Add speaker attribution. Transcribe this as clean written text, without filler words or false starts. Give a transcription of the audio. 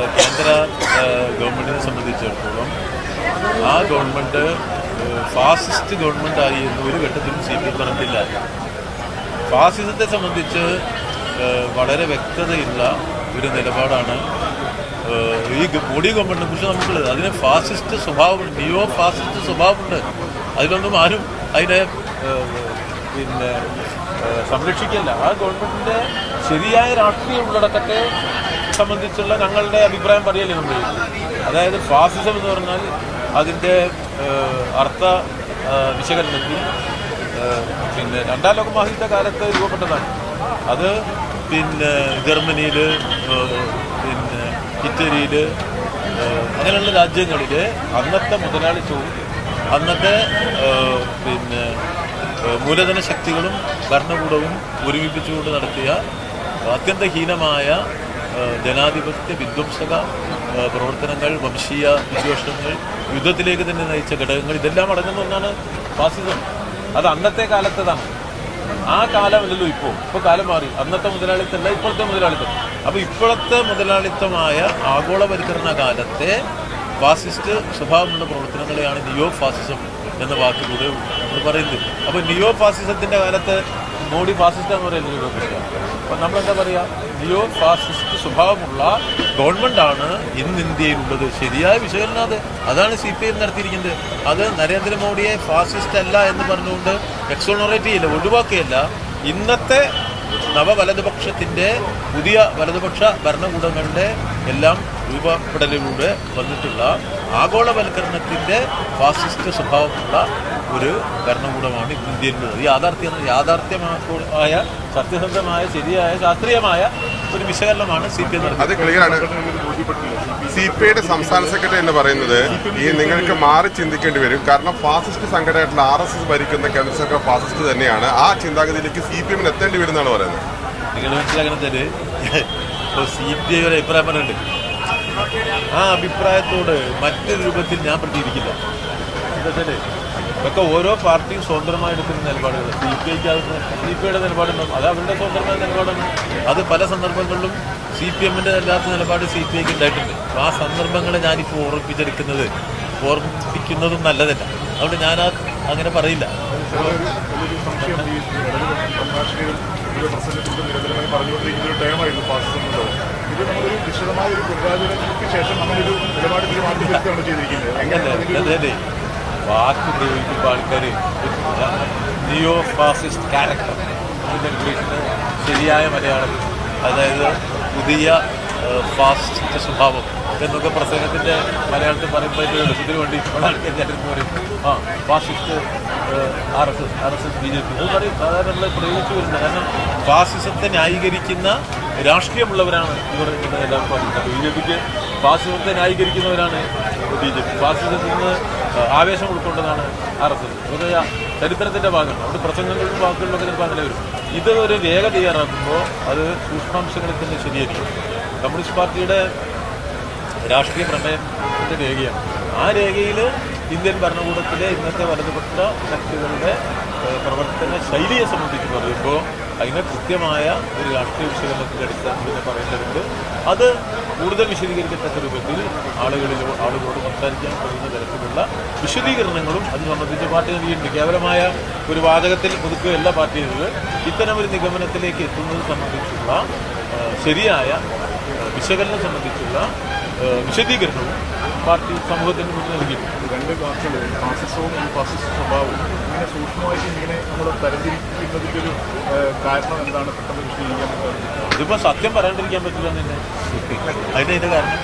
Speaker 1: കേന്ദ്ര ഗവൺമെൻറ്റിനെ സംബന്ധിച്ചിടത്തോളം ആ ഗവൺമെൻറ് ഫാസിസ്റ്റ് ഗവൺമെൻറ്റായി എന്ന് ഒരു ഘട്ടത്തിലും CPM പറഞ്ഞിട്ടില്ല. ഫാസിസത്തെ സംബന്ധിച്ച് വളരെ വ്യക്തതയുള്ള ഒരു നിലപാടാണ് ഈ മോഡി ഗവൺമെൻറ്റിനെ കുറിച്ച് നമുക്കുള്ളത്. അതിന് ഫാസിസ്റ്റ് സ്വഭാവമുണ്ട്, നിയോ ഫാസിസ്റ്റ് സ്വഭാവമുണ്ട്. അതിലൊന്നും ആരും അതിനെ സംരക്ഷിക്കില്ല. ആ ഗവൺമെൻറ്റിൻ്റെ ശരിയായ രാഷ്ട്രീയ ഉള്ളടക്കത്തെ സംബന്ധിച്ചുള്ള ഞങ്ങളുടെ അഭിപ്രായം പറയല്ലേ നമ്മൾ. അതായത് ഫാസിസം എന്ന് പറഞ്ഞാൽ അതിൻ്റെ അർത്ഥ വിശകലനത്തിൽ രണ്ടാം ലോക മഹായുദ്ധ കാലത്ത് രൂപപ്പെട്ടതാണ്. അത് ജർമ്മനിയിൽ, ഇറ്റലിയിൽ, അങ്ങനെയുള്ള രാജ്യങ്ങളിൽ അന്നത്തെ മുതലാളിത്തവും അന്നത്തെ മൂലധന ശക്തികളും ഭരണകൂടവും ഒരുമിപ്പിച്ചുകൊണ്ട് നടത്തിയ അത്യന്തഹീനമായ ജനാധിപത്യ വിധ്വംസക പ്രവർത്തനങ്ങൾ, വംശീയ വിദ്വേഷങ്ങൾ, യുദ്ധത്തിലേക്ക് തന്നെ നയിച്ച ഘടകങ്ങൾ, ഇതെല്ലാം അടങ്ങുന്ന ഒന്നാണ് ഫാസിസം. അത് അന്നത്തെ കാലത്തതാണ്. ആ കാലമല്ലല്ലോ ഇപ്പോൾ കാലം മാറി. അന്നത്തെ മുതലാളിത്തമല്ല ഇപ്പോഴത്തെ മുതലാളിത്തം. അപ്പോൾ ഇപ്പോഴത്തെ മുതലാളിത്തമായ ആഗോളവൽക്കരണ കാലത്തെ ഫാസിസ്റ്റ് സ്വഭാവമുള്ള പ്രവർത്തനങ്ങളെയാണ് നിയോ ഫാസിസം എന്ന വാക്കിലൂടെ നമ്മൾ പറയുന്നത്. അപ്പോൾ നിയോ ഫാസിസത്തിൻ്റെ കാലത്ത് മോഡി ഫാസിസ്റ്റ് എന്ന് പറയുന്നത് രൂപപ്പെടുക. അപ്പം നമ്മളെന്താ പറയുക, നിയോ ഫാസിസ്റ്റ് സ്വഭാവമുള്ള ഗവൺമെൻറ്റാണ് ഇന്ന് ഇന്ത്യയിലുള്ളത്. ശരിയായ വിശകലനം അതാണ് CPM നടത്തിയിരിക്കുന്നത്. അത് നരേന്ദ്രമോദിയെ ഫാസിസ്റ്റ് അല്ല എന്ന് പറഞ്ഞുകൊണ്ട് എക്സോണറേറ്റ് ചെയ്യില്ല, ഒഴിവാക്കുകയല്ല. ഇന്നത്തെ നവവലതുപക്ഷത്തിൻ്റെ പുതിയ വലതുപക്ഷ ഭരണകൂടങ്ങളുടെ എല്ലാം രൂപപ്പെടലിലൂടെ വന്നിട്ടുള്ള ആഗോളവൽക്കരണത്തിൻ്റെ ഫാസിസ്റ്റ് സ്വഭാവമുള്ള ഒരു ഭരണകൂടമാണ് ഇന്ത്യയിലുള്ളത്. ഈ യാഥാർത്ഥ്യമായ സത്യസന്ധമായ ശരിയായ ശാസ്ത്രീയമായ ഒരു വിശകലനമാണ് CPM നടത്തുന്നത്.
Speaker 2: CPIയുടെ സംസ്ഥാന സെക്രട്ടറി എന്ന് പറയുന്നത് ഈ നിങ്ങൾക്ക് മാറി ചിന്തിക്കേണ്ടി വരും. കാരണം ഫാസിസ്റ്റ് സംഘടനയായിട്ടുള്ള RSS ഭരിക്കുന്ന കേന്ദ്ര സർക്കാർ ഫാസിസ്റ്റ് തന്നെയാണ്. ആ ചിന്താഗതിയിലേക്ക് CPM എത്തേണ്ടി വരും എന്നാണ് പറയുന്നത്.
Speaker 1: നിങ്ങൾ മനസ്സിലാക്കുന്നത് CPI ഒരു അഭിപ്രായം പറഞ്ഞിട്ടുണ്ട്. ആ അഭിപ്രായത്തോട് മറ്റൊരു രൂപത്തിൽ ഞാൻ പ്രതികരിക്കില്ല. എന്താ ഇതൊക്കെ ഓരോ പാർട്ടിയും സ്വതന്ത്രമായി എടുക്കുന്ന നിലപാടുകൾ. CPIയുടെ നിലപാടുണ്ടാവും, അത് അവരുടെ സ്വതന്ത്രമായ നിലപാടാണ്. അത് പല സന്ദർഭങ്ങളിലും CPMൻ്റെ അല്ലാത്ത നിലപാട് CPIക്ക് ഉണ്ടായിട്ടുണ്ട്. ആ സന്ദർഭങ്ങളെ ഞാനിപ്പോൾ ഓർമ്മിപ്പിക്കുന്നതും നല്ലതല്ല. അതുകൊണ്ട് ഞാൻ അങ്ങനെ പറയില്ല. അതെ, വാക്ക് പ്രയോഗിക്കുമ്പോൾ ആൾക്കാർ നിയോ ഫാസിസ്റ്റ് ക്യാരക്ടർ ഇംഗ്ലീഷിന് ശരിയായ മലയാളം, അതായത് പുതിയ ഫാസിസ്റ്റ് സ്വഭാവം എന്നൊക്കെ പ്രസംഗത്തിൻ്റെ മലയാളത്തിൽ പറയുമ്പോൾ എളുപ്പത്തിന് വേണ്ടി ഇപ്പോൾ ആൾക്കാർ ചിലർക്ക് പറയും ഫാസിസ്റ്റ് RSS BJP അത് പറയും. സാധാരണ നമ്മൾ പ്രയോഗിച്ചു വരുന്നത്. കാരണം ഫാസിസത്തെ ന്യായീകരിക്കുന്ന രാഷ്ട്രീയമുള്ളവരാണ് ഇവരുടെ എല്ലാവർക്കും അറിയുന്നത്. BJPക്ക് ഫാസിസത്തെ ന്യായീകരിക്കുന്നവരാണ് BJP. ഫാസിസത്തിൽ നിന്ന് ആവേശം ഉൾക്കൊണ്ടതാണ് RSS. അതൊക്കെ ചരിത്രത്തിൻ്റെ ഭാഗമാണ്. അവിടെ പ്രസംഗങ്ങളിലും വാക്കുകളിലൊക്കെ ചിലപ്പോൾ അങ്ങനെ വരും. ഇത് ഒരു രേഖ തയ്യാറാക്കുമ്പോൾ അത് സൂക്ഷ്മാംശങ്ങളിൽ തന്നെ ശരിയായിരിക്കും. കമ്മ്യൂണിസ്റ്റ് പാർട്ടിയുടെ രാഷ്ട്രീയ പ്രമേയത്തിൻ്റെ രേഖയാണ്. ആ രേഖയിൽ ഇന്ത്യൻ ഭരണകൂടത്തിലെ ഇന്നത്തെ വലതുപക്ഷ ശക്തികളുടെ പ്രവർത്തന ശൈലിയെ സംബന്ധിച്ച് പറയുമ്പോൾ അതിനെ കൃത്യമായ ഒരു രാഷ്ട്രീയ വിശകലനത്തിൻ്റെ അടിസ്ഥാനത്തിൽ പറയേണ്ടതുണ്ട്. അത് കൂടുതൽ വിശദീകരിക്കത്തക്ക രൂപത്തിൽ ആളുകളോട് സംസാരിക്കാൻ കഴിയുന്ന തരത്തിലുള്ള വിശദീകരണങ്ങളും അത് സംബന്ധിച്ച് പാർട്ടി നൽകിയിട്ടുണ്ട്. കേവലമായ ഒരു വാചകത്തിൽ ഒതുക്കുകയല്ല പാർട്ടികൾ. ഇത്തരം ഒരു നിഗമനത്തിലേക്ക് എത്തുന്നത് സംബന്ധിച്ചുള്ള ശരിയായ വിശകലനം സംബന്ധിച്ചുള്ള വിശദീകരണവും പാർട്ടി സമൂഹത്തിന് മുന്നിൽ നൽകിയിട്ടുണ്ട്.
Speaker 3: രണ്ട് വാക്കുകൾ, ഫാസിസവും ഈ ഫാസിസ്റ്റ് സ്വഭാവവും ഇങ്ങനെ സൂക്ഷ്മമായിട്ട് ഇങ്ങനെ നമ്മൾ തരംതിരിക്കുന്നതിൻ്റെ ഒരു കാരണം എന്താണ്? പെട്ടെന്ന് വിശദീകരിക്കാൻ
Speaker 1: ഇതിപ്പോൾ സത്യം പറയാണ്ടിരിക്കാൻ പറ്റില്ല എന്ന് തന്നെ അതിൻ്റെ കാരണം